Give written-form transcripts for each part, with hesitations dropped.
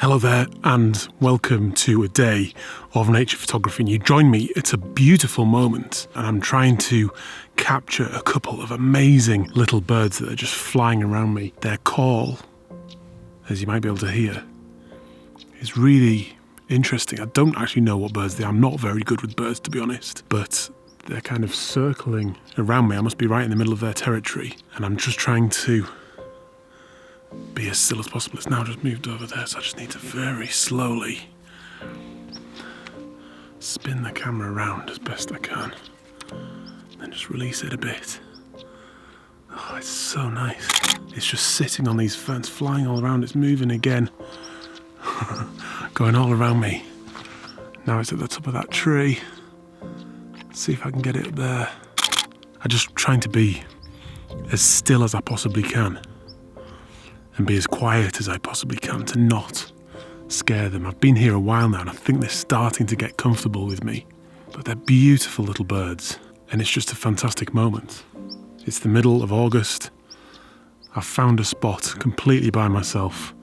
Hello there and welcome to a day of nature photography, and you join me at a beautiful moment and I'm trying to capture a couple of amazing little birds that are just flying around me. Their call, as you might be able to hear, is really interesting. I don't actually know what birds they are. I'm not very good with birds, to be honest, but they're kind of circling around me. I must be right in the middle of their territory and I'm just trying to be as still as possible. It's now just moved over there, so I just need to very slowly spin the camera around as best I can and just release it a bit. Oh, it's so nice. It's just sitting on these ferns, flying all around. It's moving again, going all around me. Now it's at the top of that tree. Let's see if I can get it up there. I'm just trying to be as still as I possibly can and be as quiet as I possibly can to not scare them. I've been here a while now and I think they're starting to get comfortable with me. But they're beautiful little birds and it's just a fantastic moment. It's the middle of August. I've found a spot completely by myself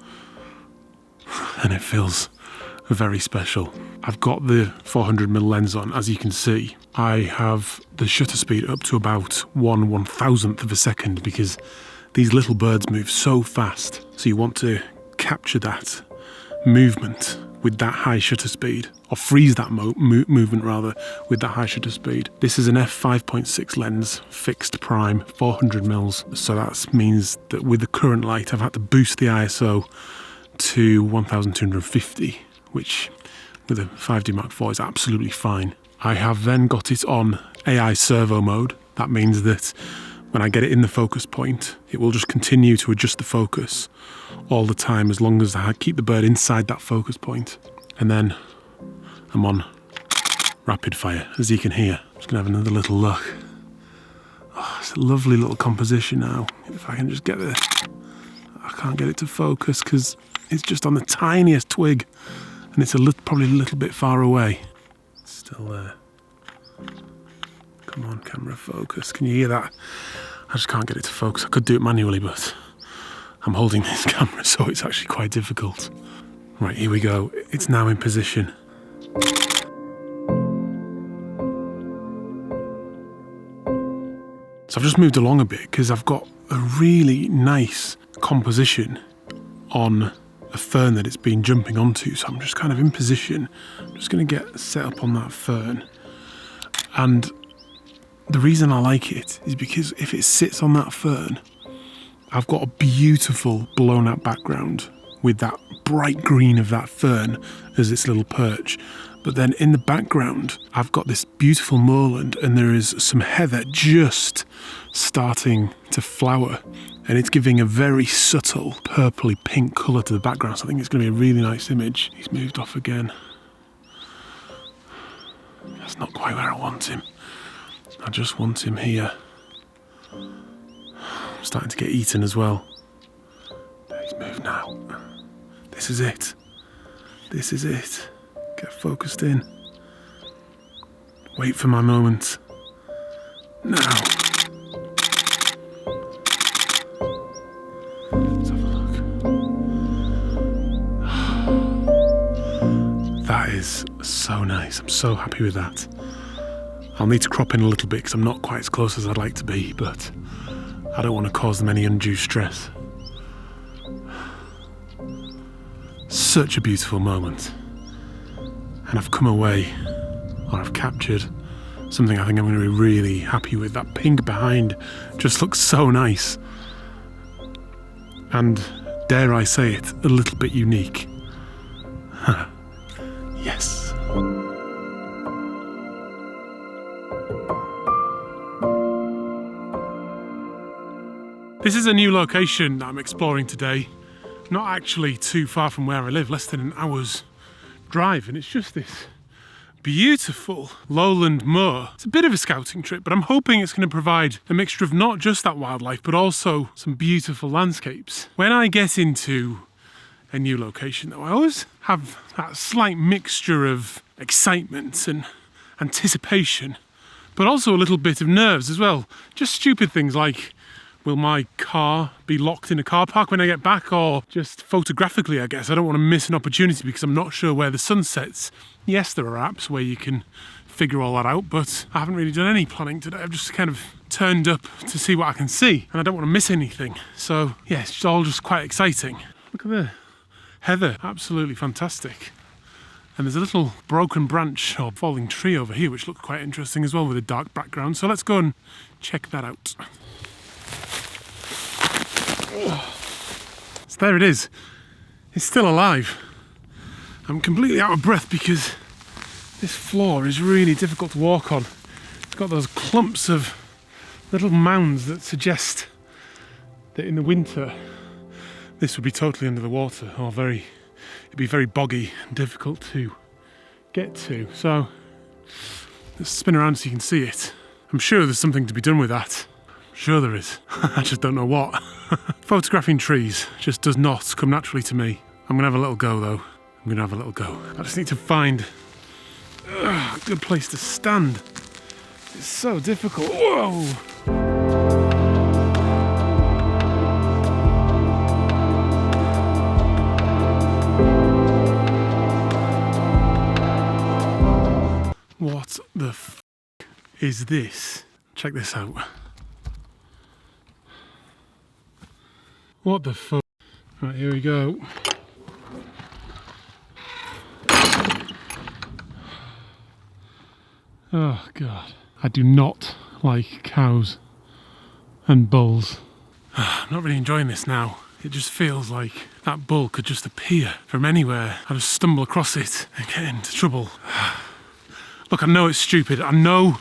and it feels very special. I've got the 400mm lens on, as you can see. I have the shutter speed up to about 1/1000th of a second because these little birds move so fast, so you want to capture that movement with that high shutter speed, or freeze that movement rather with that high shutter speed. This is an f5.6 lens, fixed prime, 400mm, so that means that with the current light I've had to boost the ISO to 1250, which with a 5D Mark IV is absolutely fine. I have then got it on AI servo mode. That means that when I get it in the focus point, it will just continue to adjust the focus all the time as long as I keep the bird inside that focus point. And then I'm on rapid fire, as you can hear. I'm just gonna have another little look. Oh, it's a lovely little composition now. If I can just get it, I can't get it to focus because it's just on the tiniest twig and it's probably a little bit far away. It's still there. Come on, camera, focus. Can you hear that? I just can't get it to focus. I could do it manually, but I'm holding this camera, so it's actually quite difficult. Right, here we go. It's now in position. So I've just moved along a bit because I've got a really nice composition on a fern that it's been jumping onto. So I'm just kind of in position. I'm just going to get set up on that fern. And the reason I like it is because if it sits on that fern, I've got a beautiful blown out background with that bright green of that fern as its little perch. But then in the background, I've got this beautiful moorland and there is some heather just starting to flower. And it's giving a very subtle purpley pink colour to the background. So I think it's going to be a really nice image. He's moved off again. That's not quite where I want him. I just want him here. I'm starting to get eaten as well. He's moved now. This is it. This is it. Get focused in. Wait for my moment. Now. Let's have a look. That is so nice. I'm so happy with that. I'll need to crop in a little bit because I'm not quite as close as I'd like to be, but I don't want to cause them any undue stress. Such a beautiful moment. And I've come away, or I've captured something I think I'm going to be really happy with. That pink behind just looks so nice. And dare I say it, a little bit unique. Yes. This is a new location that I'm exploring today. Not actually too far from where I live, less than an hour's drive, and it's just this beautiful lowland moor. It's a bit of a scouting trip, but I'm hoping it's going to provide a mixture of not just that wildlife, but also some beautiful landscapes. When I get into a new location though, I always have that slight mixture of excitement and anticipation, but also a little bit of nerves as well. Just stupid things like Will my car be locked in a car park when I get back, or just photographically, I guess? I don't want to miss an opportunity because I'm not sure where the sun sets. Yes, there are apps where you can figure all that out, but I haven't really done any planning today. I've just kind of turned up to see what I can see, and I don't want to miss anything. So yeah, it's all just quite exciting. Look at the heather, absolutely fantastic. And there's a little broken branch or falling tree over here, which looks quite interesting as well with a dark background. So let's go and check that out. So there it is. It's still alive. I'm completely out of breath because this floor is really difficult to walk on. It's got those clumps of little mounds that suggest that in the winter this would be totally under the water, or it'd be very boggy and difficult to get to. So let's spin around so you can see it. I'm sure there's something to be done with that. I'm sure there is. I just don't know what. Photographing trees just does not come naturally to me. I'm gonna have a little go though. I just need to find a good place to stand. It's so difficult. Whoa! What the f is this? Check this out. What the f? Right, here we go. Oh God. I do not like cows and bulls. I'm not really enjoying this now. It just feels like that bull could just appear from anywhere. I just stumble across it and get into trouble. Look, I know it's stupid. I know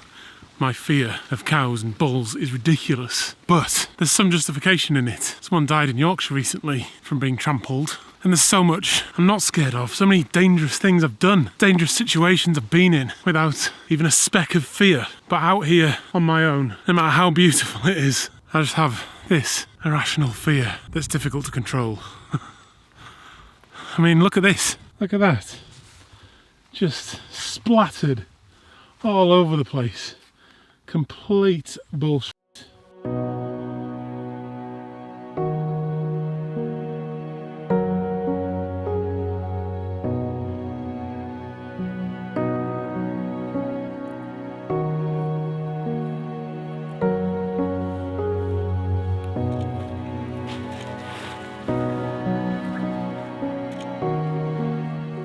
my fear of cows and bulls is ridiculous, but there's some justification in it. Someone died in Yorkshire recently from being trampled. And there's so much I'm not scared of, so many dangerous things I've done, dangerous situations I've been in without even a speck of fear. But out here on my own, no matter how beautiful it is, I just have this irrational fear that's difficult to control. I mean, look at this. Look at that. Just splattered all over the place. Complete bullshit.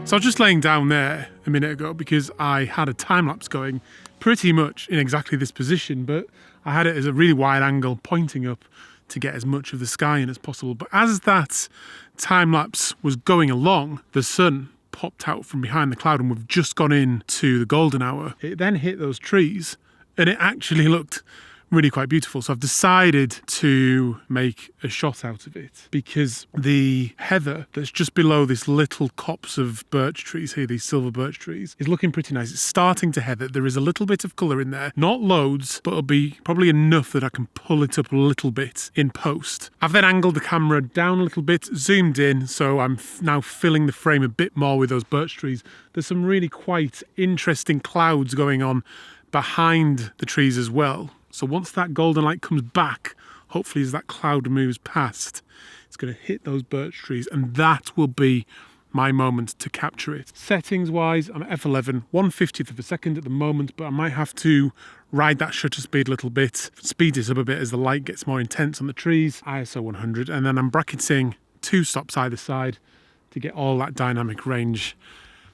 So I was just laying down there a minute ago because I had a time lapse going pretty much in exactly this position, but I had it as a really wide angle pointing up to get as much of the sky in as possible. But as that time lapse was going along, the sun popped out from behind the cloud and we've just gone into the golden hour. It then hit those trees and it actually looked really quite beautiful. So I've decided to make a shot out of it because the heather that's just below this little copse of birch trees here, these silver birch trees, is looking pretty nice. It's starting to heather. There is a little bit of colour in there, not loads, but it'll be probably enough that I can pull it up a little bit in post. I've then angled the camera down a little bit, zoomed in, so I'm now filling the frame a bit more with those birch trees. There's some really quite interesting clouds going on behind the trees as well. So once that golden light comes back, hopefully as that cloud moves past, it's going to hit those birch trees and that will be my moment to capture it. Settings wise, I'm at f11, 1/50th of a second at the moment, but I might have to ride that shutter speed a little bit, speed it up a bit as the light gets more intense on the trees, ISO 100, and then I'm bracketing 2 stops either side to get all that dynamic range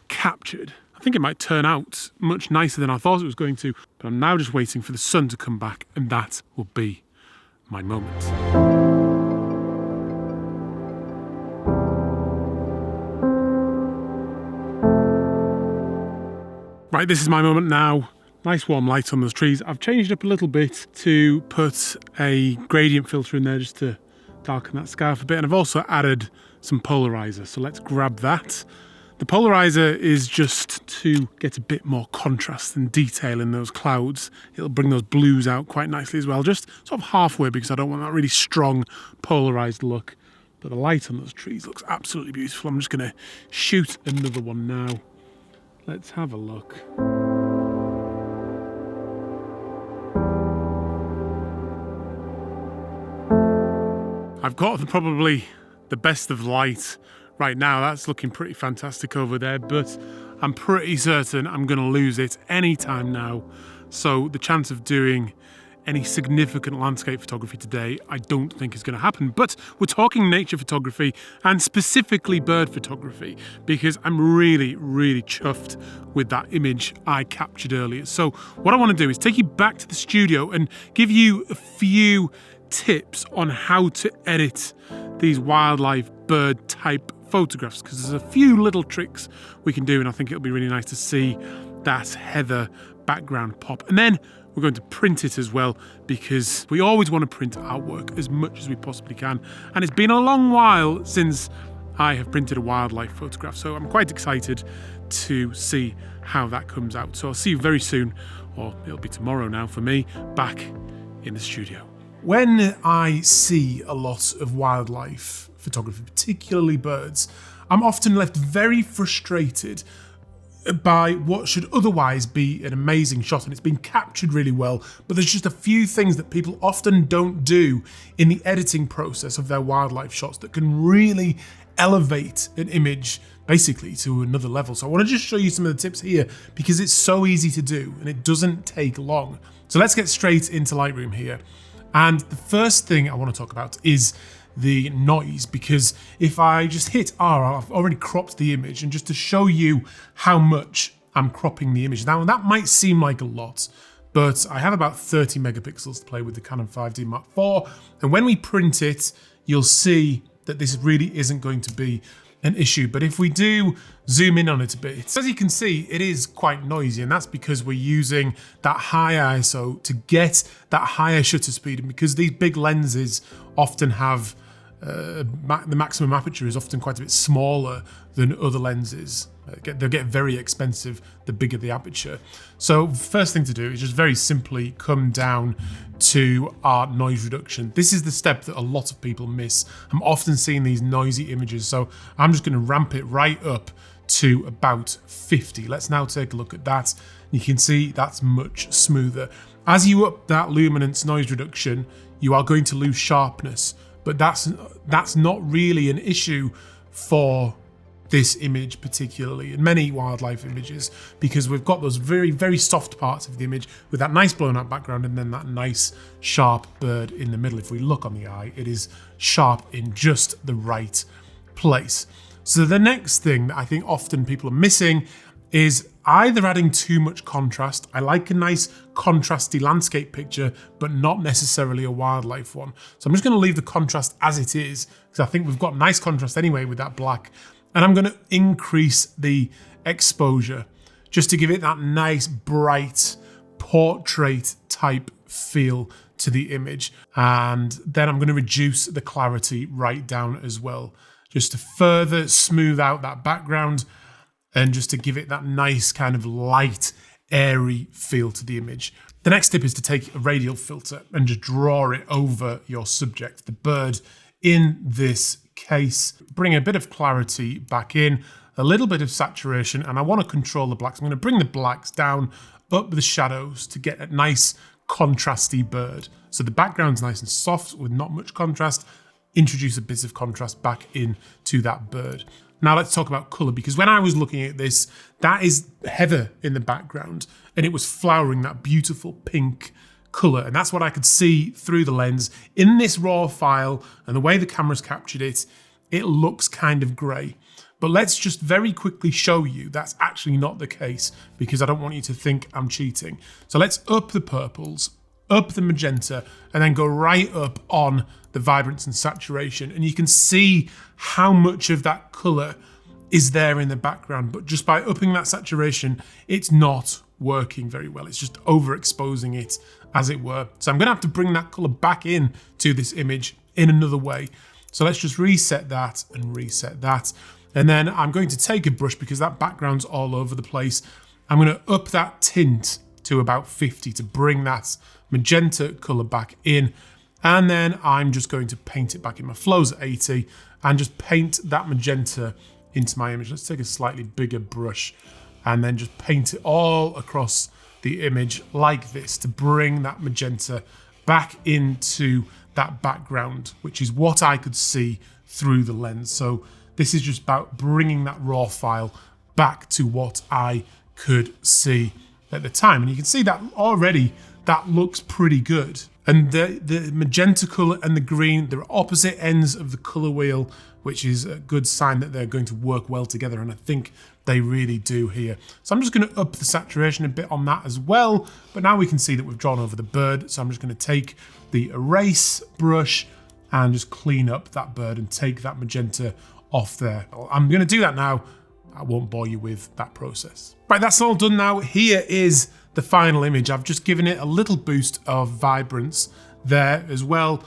captured. I think it might turn out much nicer than I thought it was going to, but I'm now just waiting for the sun to come back and that will be my moment. Right, this is my moment now. Nice warm light on those trees. I've changed up a little bit to put a gradient filter in there just to darken that sky off a bit, and I've also added some polarizer, so let's grab that. The polarizer is just to get a bit more contrast and detail in those clouds. It'll bring those blues out quite nicely as well, just sort of halfway because I don't want that really strong polarized look. But the light on those trees looks absolutely beautiful. I'm just going to shoot another one now. Let's have a look. I've got probably the best of light right now. That's looking pretty fantastic over there, but I'm pretty certain I'm going to lose it any time now. So the chance of doing any significant landscape photography today, I don't think is going to happen. But we're talking nature photography and specifically bird photography, because I'm really, really chuffed with that image I captured earlier. So what I want to do is take you back to the studio and give you a few tips on how to edit these wildlife bird type photographs, because there's a few little tricks we can do, and I think it'll be really nice to see that heather background pop. And then we're going to print it as well, because we always want to print artwork as much as we possibly can. And it's been a long while since I have printed a wildlife photograph, so I'm quite excited to see how that comes out. So I'll see you very soon, or it'll be tomorrow now for me, back in the studio. When I see a lot of wildlife photography, particularly birds, I'm often left very frustrated by what should otherwise be an amazing shot, and it's been captured really well, but there's just a few things that people often don't do in the editing process of their wildlife shots that can really elevate an image basically to another level. So I want to just show you some of the tips here, because it's so easy to do and it doesn't take long. So let's get straight into Lightroom here. And the first thing I want to talk about is the noise, because if I just hit R, I've already cropped the image, and just to show you how much I'm cropping the image. Now that might seem like a lot, but I have about 30 megapixels to play with the Canon 5D Mark IV, and when we print it, you'll see that this really isn't going to be an issue. But if we do zoom in on it a bit, as you can see, it is quite noisy, and that's because we're using that high ISO to get that higher shutter speed, and because these big lenses often have the maximum aperture is often quite a bit smaller than other lenses. They'll get very expensive the bigger the aperture. So first thing to do is just very simply come down to our noise reduction. This is the step that a lot of people miss. I'm often seeing these noisy images, so I'm just going to ramp it right up to about 50. Let's now take a look at that. You can see that's much smoother. As you up that luminance noise reduction, you are going to lose sharpness, but that's not really an issue for this image particularly, and many wildlife images, because we've got those very, very soft parts of the image with that nice blown out background and then that nice sharp bird in the middle. If we look on the eye, it is sharp in just the right place. So the next thing that I think often people are missing is either adding too much contrast. I like a nice contrasty landscape picture, but not necessarily a wildlife one. So I'm just going to leave the contrast as it is, because I think we've got nice contrast anyway with that black. And I'm going to increase the exposure just to give it that nice, bright, portrait type feel to the image. And then I'm going to reduce the clarity right down as well, just to further smooth out that background and just to give it that nice kind of light, airy feel to the image. The next tip is to take a radial filter and just draw it over your subject, the bird in this case. Bring a bit of clarity back in, a little bit of saturation, and I want to control the blacks. I'm going to bring the blacks down up the shadows to get a nice contrasty bird. So the background's nice and soft with not much contrast. Introduce a bit of contrast back into that bird. Now let's talk about colour, because when I was looking at this, that is heather in the background, and it was flowering that beautiful pink colour, and that's what I could see through the lens. In this raw file, and the way the camera's captured it, it looks kind of grey. But let's just very quickly show you that's actually not the case, because I don't want you to think I'm cheating. So let's up the purples, up the magenta, and then go right up on the vibrance and saturation, and you can see how much of that colour is there in the background, but just by upping that saturation, it's not working very well. It's just overexposing it, as it were. So I'm going to have to bring that colour back in to this image in another way. So let's just reset that and reset that. And then I'm going to take a brush, because that background's all over the place. I'm going to up that tint to about 50 to bring that magenta colour back in. And then I'm just going to paint it back in. My flow's at 80, and just paint that magenta into my image. Let's take a slightly bigger brush and then just paint it all across the image like this to bring that magenta back into that background, which is what I could see through the lens. So this is just about bringing that raw file back to what I could see at the time. And you can see that already that looks pretty good. And the magenta color and the green, they're opposite ends of the color wheel, which is a good sign that they're going to work well together. And I think they really do here. So I'm just going to up the saturation a bit on that as well. But now we can see that we've drawn over the bird. So I'm just going to take the erase brush and just clean up that bird and take that magenta off there. I'm going to do that now. I won't bore you with that process. Right, that's all done now. Here is the final image. I've just given it a little boost of vibrance there as well,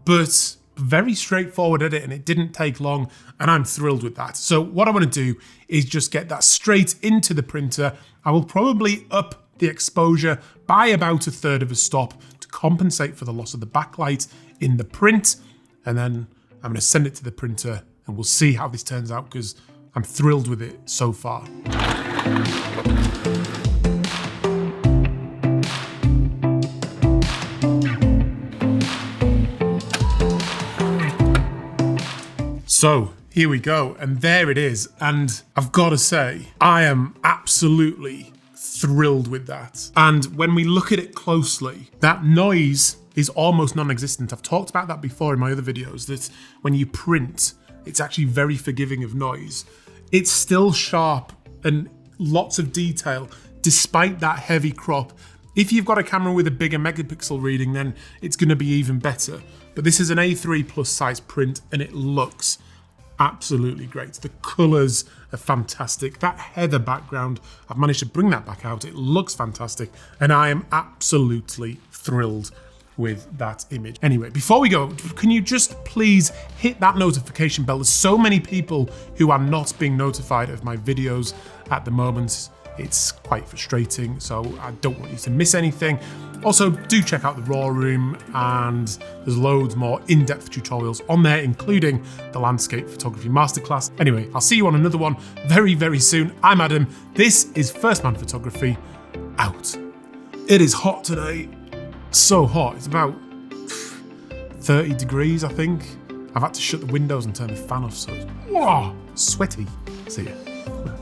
but very straightforward edit, and it didn't take long, and I'm thrilled with that. So what I want to do is just get that straight into the printer. I will probably up the exposure by about 1/3 of a stop to compensate for the loss of the backlight in the print, and then I'm going to send it to the printer and we'll see how this turns out, because I'm thrilled with it so far. So here we go, and there it is. And I've got to say, I am absolutely thrilled with that. And when we look at it closely, that noise is almost non-existent. I've talked about that before in my other videos, that when you print, it's actually very forgiving of noise. It's still sharp and lots of detail, despite that heavy crop. If you've got a camera with a bigger megapixel reading, then it's going to be even better. But this is an A3 plus size print, and it looks absolutely great. The colours are fantastic. That heather background, I've managed to bring that back out. It looks fantastic, and I am absolutely thrilled with that image. Anyway, before we go, can you just please hit that notification bell? There's so many people who are not being notified of my videos at the moment. It's quite frustrating, so I don't want you to miss anything. Also, do check out the Raw Room, and there's loads more in-depth tutorials on there, including the Landscape Photography Masterclass. Anyway, I'll see you on another one very, very soon. I'm Adam. This is First Man Photography, out. It is hot today. So hot. It's about 30 degrees, I think. I've had to shut the windows and turn the fan off, so it's sweaty. See ya.